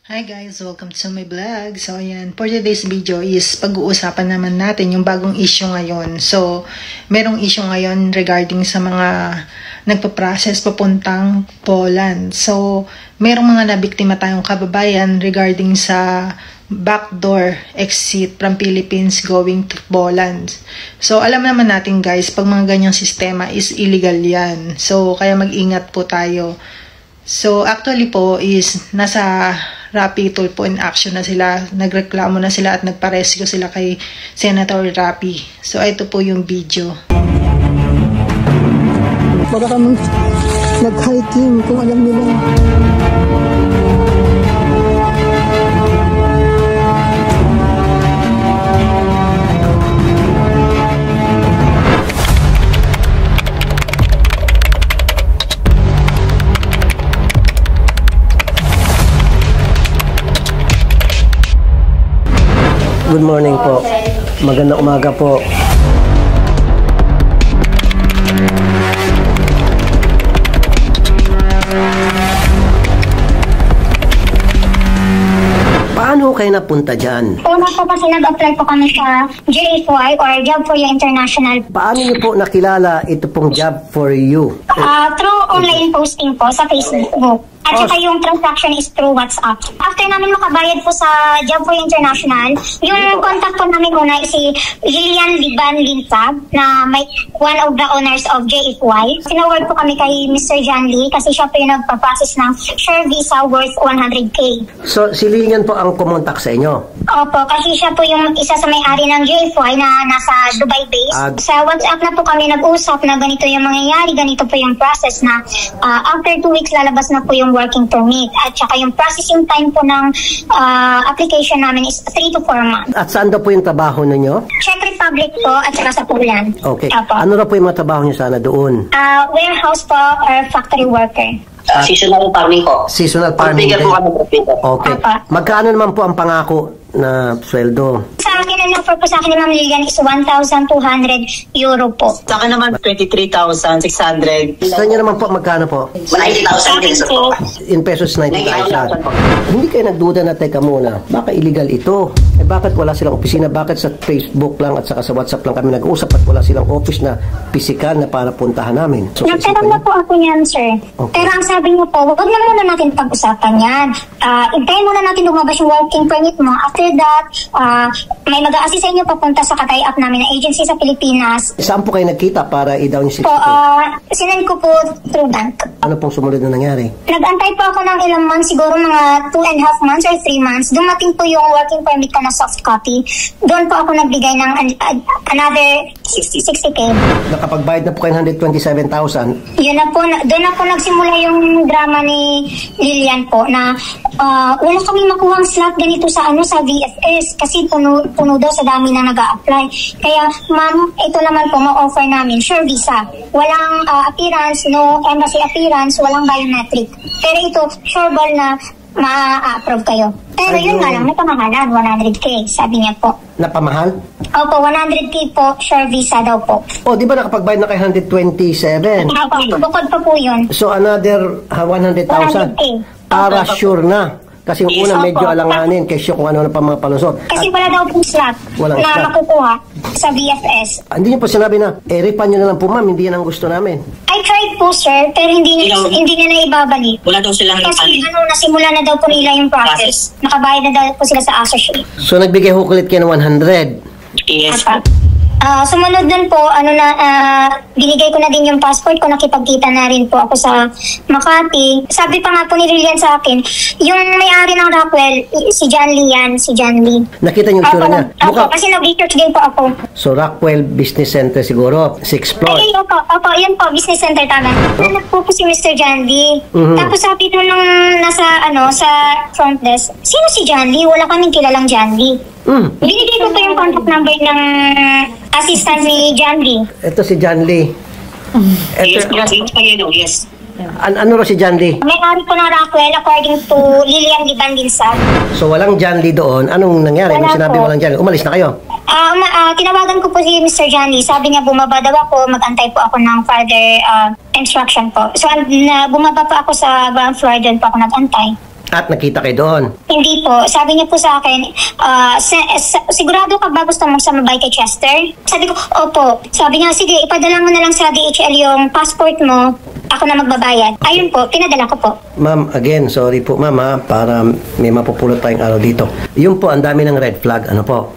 Hi guys! Welcome to my vlog. So ayan, for today's video is pag-uusapan naman natin yung bagong issue ngayon. So, merong issue ngayon regarding sa mga nagpa-process papuntang Poland. So, merong mga nabiktima tayong kababayan regarding sa backdoor exit from Philippines going to Poland. So, alam naman natin guys, pag mga ganyang sistema is illegal yan. So, kaya mag-ingat po tayo. So, actually po is nasa Rappi tool po in action na sila. Nagreklamo na sila at nagpa-rescue sila kay Senator Rappi. So, ito po yung video. Baka kami nag-hiking kung alam nila. Good morning po. Magandang umaga po. Paano kayo napunta dyan? Una po kasi nag-apply po kami sa JFY or Job for You International. Paano niyo po nakilala ito pong Job for You? Through online posting po sa Facebook. At saka yung transaction is through WhatsApp. After namin makabayad po sa Job for You International, yung contact po namin una is si Lilian Liban Linsab na may one of the owners of JFY. Sinaward po kami kay Mr. John Lee kasi siya po yung nagpa-process ng share visa worth 100K. So, si Lilian po ang kumontak sa inyo? Opo, kasi siya po yung isa sa may-ari ng JFY na nasa Dubai base. Sa WhatsApp na po kami nag-usap na ganito yung mangyayari, ganito po yung process na after 2 weeks lalabas na po yung working permit. At saka yung processing time po ng application namin is 3 to 4 months. At saan daw po yung trabaho ninyo? Czech Republic po at saka sa Poland. Okay. Opo. Ano na po yung mga trabaho niyo sana doon? Warehouse po or factory worker. Seasonal farming po. Seasonal farming. Pag-bigyan po kami profit. Okay. Magkano naman po ang pangako na sweldo? Sa akin, ang offer po sa akin ni Ma'am Lilian is 1,200 euro po. Sa akin naman, 23,600. Sa inyo naman po, magkano po? 90,000 din po. In pesos, 90,000. Hindi kayo nagduda na, teka muna, baka illegal ito. Eh bakit wala silang opisina? Bakit sa Facebook lang at saka sa WhatsApp lang kami nag-uusap at wala silang office na physical na para puntahan namin? So, nagtanong na po ako niyan, sir. Okay. Pero ang sabi niyo po, huwag na muna natin pag-usapan yan. Intayin muna natin lumabas yung working permit mo. After that, may mag-a-assist sa inyo papunta sa katay-up namin na agency sa Pilipinas. Saan po kayo nagkita para i-down yung 60? Po, sinend ko po through bank. Ano pong sumunod na nangyari? Nag-antay po ako ng ilang months, siguro mga 2.5 months or 3 months. Dumating po yung working permit ko na soft copy. Doon po ako nagbigay ng another 60K. Nakapagbayad na po kayo ng 127,000? Yun na po, doon na po nagsimula yung drama ni Lilian po na wala kaming makuhang slot ganito sa sa VFS kasi puno daw sa dami na nag-a-apply. Kaya ma'am, ito naman po ma-offer namin, sure visa. Walang appearance, no embassy appearance, walang biometric. Pero ito, sure ball na ma-approve kayo. Pero yun nga lang, may pamahalan, 100K, sabi niya po. Napamahal? Opo, 100K po, sure visa daw po. O, di ba nakapagbayad na kay 127? Opo, bukod pa po yun. So, another 100,000? 100K. Para sure na. Kasi yung una medyo alanganin kasi kung ano na pa mga palusot. Kasi wala daw pong slot Walang na slot. makukuha sa VFS. Hindi niyo pa sinabi na, refund nyo na lang po ma'am, hindi yan ang gusto namin. I tried po sir, pero hindi niya na ibabalik. Wala daw silang Kasi nasimula na daw po nila yung process. Nakabayad na daw po sila sa associate. So nagbigay ho ulit kayo ng 100. Yes. Sumunod nun po, binigay ko na din yung passport ko, nakipagkita na rin po ako sa Makati. Sabi pa nga po ni Lilian sa akin, yung may-ari ng Rockwell, si John Lee yan, si John Lee. Nakita niyo yung tsura niya? Opo, kasi nag-research din po ako. So Rockwell Business Center siguro, 6th floor. Ay, opo, yan po, business center tama. Hanap po si Mr. John Lee. Tapos sabi ko nung nasa, sa front desk, sino si John Lee? Wala kaming kilalang John Lee. Binigay ko po yung contact number ng assistant ni John Lee. Ito si John Lee. Yes, yes. Ano raw si John Lee? May-ari po ng Rockwell according to Lilian Liban Linsab. So walang John Lee doon. Anong nangyari? Nung sinabi walang John Lee, umalis na kayo? Tinawagan ko po si Mr. John Lee. Sabi niya bumaba daw ako, mag-antay po ako ng further instruction po. So bumaba pa ako sa ground floor, doon po ako nag-antay. At nakita kayo doon. Hindi po. Sabi niya po sa akin, sigurado ka ba gusto mong sumabay kay Chester? Sabi ko, opo. Sabi niya, sige, ipadala mo na lang sa DHL yung passport mo. Ako na magbabayad. Ayun po, pinadala ko po. Ma'am, again, sorry po ma'am ha, para may mapupulot tayong araw dito. Yun po, ang dami ng red flag. Ano po?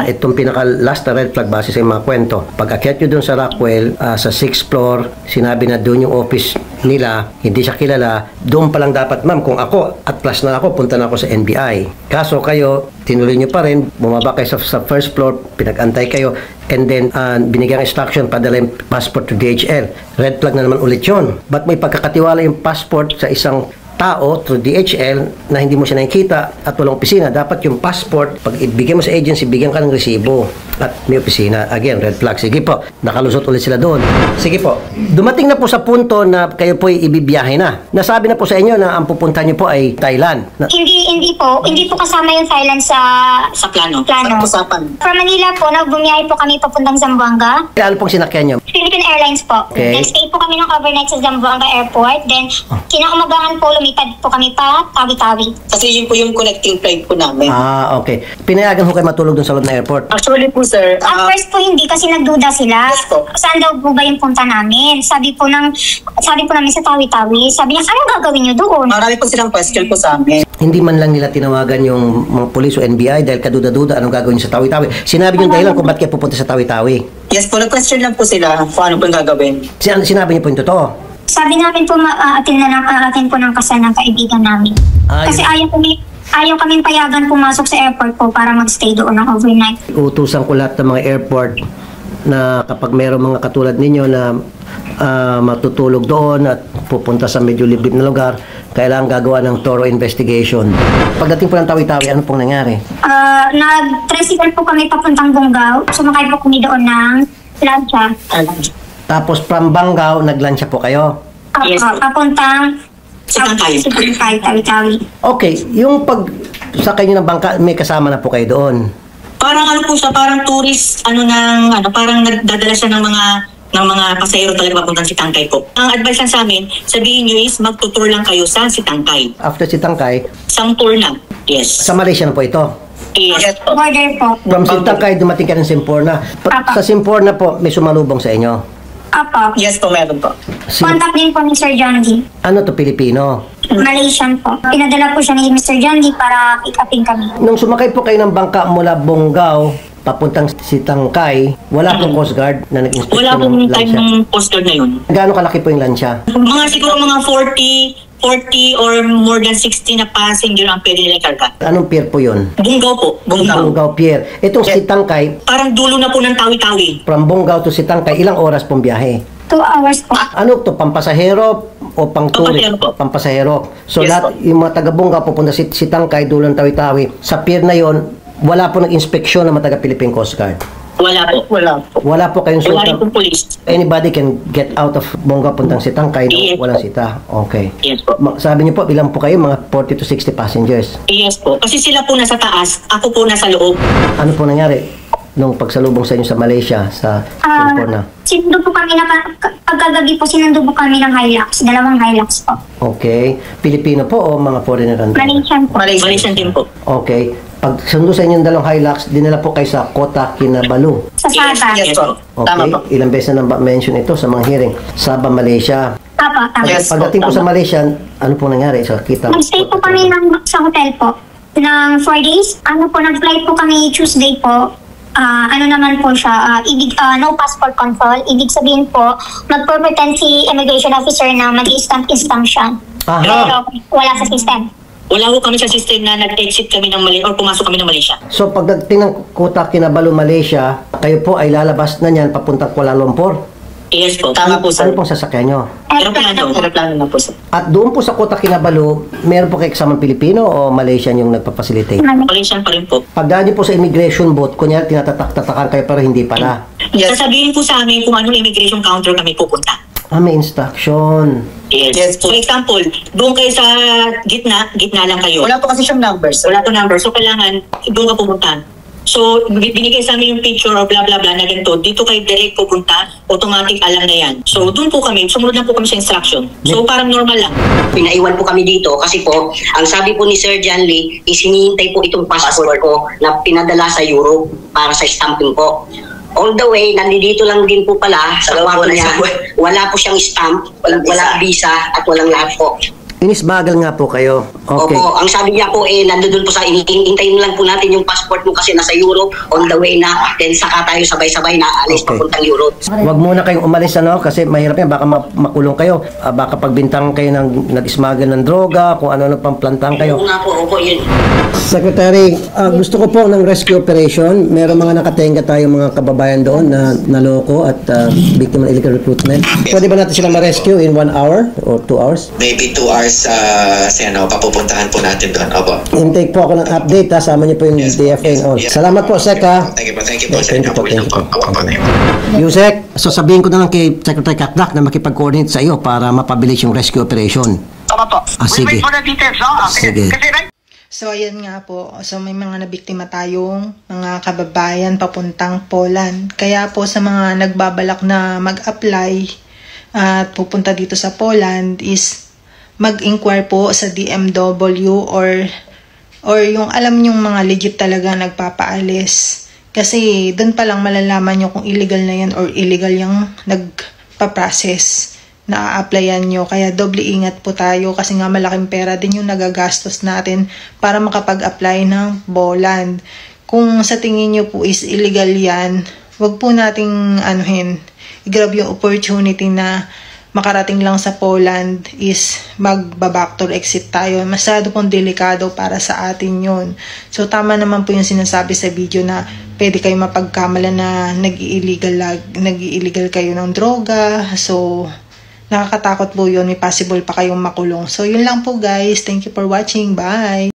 Itong pinaka-last na red flag base sa mga kwento. Pag akyat nyo dun sa Rockwell, sa 6th floor, sinabi na dun yung office nila, hindi siya kilala, doon pa lang dapat ma'am, kung ako at plus na ako, punta na ako sa NBI. Kaso kayo, tinuloy nyo pa rin, bumaba kayo sa first floor, pinag-antay kayo, and then binigyan instruction, padala yung passport to DHL. Red flag na naman ulit yun. Ba't may pagkakatiwala yung passport sa isang tao through DHL na hindi mo siya nakikita at walang opisina? Dapat yung passport, pag ibigay mo sa agency, bigyan ka ng resibo at may opisina. Again, red flag. Sige po, nakalusot ulit sila doon. Sige po, dumating na po sa punto na kayo po ibibiyahe na. Nasabi na po sa inyo na ang pupunta nyo po ay Thailand. Hindi po kasama yung Thailand sa plano. Usapan. From Manila po, bumiyahe po kami papuntang Zamboanga. Ano pong sinakyan nyo? Philippine Airlines po. Okay. Then stay po kami ng overnight sa Zamboanga Airport. Then kinaumagahan po, lumipad po kami pa Tawi-Tawi. Kasi yun po yung connecting flight po namin. Okay. Pinayagan ho kayo matulog dun sa loob ng airport? Actually po, sir. At first po hindi kasi nagduda sila. Yes po. Saan daw po ba yung punta namin? Sabi po namin sa Tawi-Tawi. Sabi niya, anong gagawin niyo doon? Marami po silang question po sa amin. Hindi man lang nila tinawagan yung mga polis o NBI dahil kaduda-duda anong gagawin sa Tawi-Tawi. Sinabi yung dahilan kung ba't kayo pupunta sa Tawi-Tawi. Yes po, nag-question lang po sila kung ano po yung gagawin. Sinabi niyo po yung totoo? Sabi namin po, aatin po ng kasal ng kaibigan namin. Kasi ayaw kaming payagan pumasok sa airport po para magstay doon ng overnight. Utusan ko lahat ng mga airport na kapag mayroong mga katulad ninyo na matutulog doon at pupunta sa medyo liblib na lugar, kailangan gagawa ng thorough investigation. Pagdating po ng Tawi-Tawi, ano pong nangyari? Nag-tricycle po kami papuntang Bungaw. Sumakay po kami doon ng lancha. Tapos from Banggao, naglansya po kayo? Yes. Papuntang Sitangkay. Tawi-Tawi. Okay, yung pag sakay nyo ng bangka, may kasama na po kayo doon? Parang ano po siya, parang tourist, parang nagdadala siya ng mga pasahero talaga papuntang Sitangkay po. Ang advice lang sa amin, sabihin nyo is magtutour lang kayo sa Sitangkay. After Sitangkay, Isang tour na. Yes. sa Malaysia na po ito? Yes po. Border po. From Sitangkay, dumating ka ng Simporna. Apa. Sa Simporna po, may sumalubong sa inyo? Apo. Yes po, meron po. Contact din po ni Sir John D. Ano to, Pilipino? Malaysian po. Pinadala po siya ni Mr. John D para pick upin kami. Nung sumakay po kayo ng bangka mula Bunggao, papuntang Sitangkay, wala pong Coast Guard na nag-inspect Wala ng pong time lansya? ng Coast Guard na yun. Gaano kalaki po yung lansya? Siguro mga 40 or more than 60 na passenger ang pwede nila ikarga. Anong pier po yun? Bungaw po. Bungaw. Bunggao Pier. Itong Sitangkay, Parang dulo na po ng Tawi-Tawi. from Bunggao to Sitangkay, ilang oras pong biyahe? 2 hours po. Ano to, pampasahero o pang tourist? Pampasahero po. Pampasahero. So Yes lahat, yung mga taga-Bunggao pupunta Sitangkay, dulo ng Tawi-Tawi. Sa pier na yon, wala po nag-inspeksyon ng mga taga-Philippine Coast Guard. Wala po. Wala po kayong Wala rin sultan. pong police. Anybody can get out of Bunggao puntang Sitangkay, Yes. walang sita. Okay. Yes po. Sabi niyo po, bilang po kayo, mga 40 to 60 passengers. Yes po. Kasi sila po nasa taas, ako po nasa loob. Ano po nangyari nung pagsalubong sa inyo sa Malaysia, sa Simporna? Sinundo po kami pagkagabi po sinundo po kami ng Hilux. 2 Hilux po. Okay. Pilipino po o mga foreigner? Malaysian po. Malaysian din po. Okay. Pag sundo sa inyo yung 2 Hilux, dinala po kayo sa Kota Kinabalu. Sa Sabah. Yes po. Tama Okay. po. Ilang beses na mention ito sa mga hearing. Sabah, Malaysia. Apo, tama. Yes. Pagdating po tama. sa Malaysia, ano po nangyari? So, kita Nag-stay po kami sa hotel po ng 4 days. Nag-flight po kami Tuesday po. Ano naman po siya, no passport control. Ibig sabihin po, mag-pretend si immigration officer na mag-stamp siya. Aha. Pero wala sa system. Wala po kami sa system na nag-exit kami ng Malaysia or pumasok kami ng Malaysia. So, pagdating ng Kota Kinabalu, Malaysia, kayo po ay lalabas na niyan papuntang Kuala Lumpur. Yes po. Tama po, sir. Ano pong sasakyan nyo? Aeroplano na po, sir. At doon po sa Kota Kinabalu, meron po kayo kasamang Pilipino o Malaysian yung nagpapacilitate? Malaysian pa rin po. Pagdaan niyo po sa immigration booth, kunyari tinatatak-tatakan kayo pero hindi pala. Yes. Sasabihin po sa amin kung anong immigration counter kami pupunta. May instruction. Yes. For example, doon kayo sa gitna lang kayo. Wala po kasi siyang numbers. Wala to number. So, kailangan doon ka pumunta. So, binigay sa amin yung picture or blah blah blah na ganito. Dito kayo direct pupunta, automatic alam na yan. So, doon po kami, sumunod lang po kami sa instruction. So, parang normal lang. Pinaiwan po kami dito kasi po, ang sabi po ni Sir John Lee, is hinihintay po itong passport ko na pinadala sa Europe para sa stamping po. All the way, nandito lang din po pala sa kwarto niya. Wala po siyang stamp, walang visa at walang lahat po. Inisbagal nga po kayo. Okay. Opo, ang sabi niya po nandoon po sa hintayin lang po natin yung passport mo kasi nasa Europe, on the way na, then saka tayo sabay-sabay na alis papuntang Europe. Wag muna kayong umalis kasi mahirap yan, baka makulong kayo, baka pagbintang kayo ng nag-ismagal ng droga, kung ano pang plantang kayo. Oo nga po, opo yun. Secretary, gusto ko po ng rescue operation. Meron mga nakatenga tayong mga kababayan doon na naloko at biktima ng illegal recruitment. Pwede ba natin silang ma-rescue in 1 hour or 2 hours? Maybe 2 hours papupuntahan po natin doon. Opo. Intake po ako ng update Sama niyo po yung DFA and all. Salamat po, Sec. Thank you po. Thank you po. Yusek, sasabihin ko na lang kay Secretary Katlak na makipag-coordinate sa iyo para mapabilis yung rescue operation. Tama po. Sige. Wait for the details, Sige. Kasi right. So, ayan nga po. So, may mga nabiktima tayong mga kababayan papuntang Poland. Kaya po sa mga nagbabalak na mag-apply at pupunta dito sa Poland is mag-inquire po sa DMW or yung alam nyong mga legit talaga nagpapaalis. Kasi doon pa lang malalaman nyo kung illegal na yan or illegal yung nagpa-process na a-applyan nyo. Kaya doble ingat po tayo kasi nga malaking pera din yung nagagastos natin para makapag-apply ng Poland. Kung sa tingin nyo po is illegal yan, wag po nating i-grab yung opportunity na makarating lang sa Poland is magba-backdoor exit tayo. Masyado pong delikado para sa atin yun. So, tama naman po yung sinasabi sa video na pwede kayo mapagkamala na nag-i-illegal kayo ng droga. So, nakakatakot po yun. May possible pa kayong makulong. So, yun lang po guys. Thank you for watching. Bye!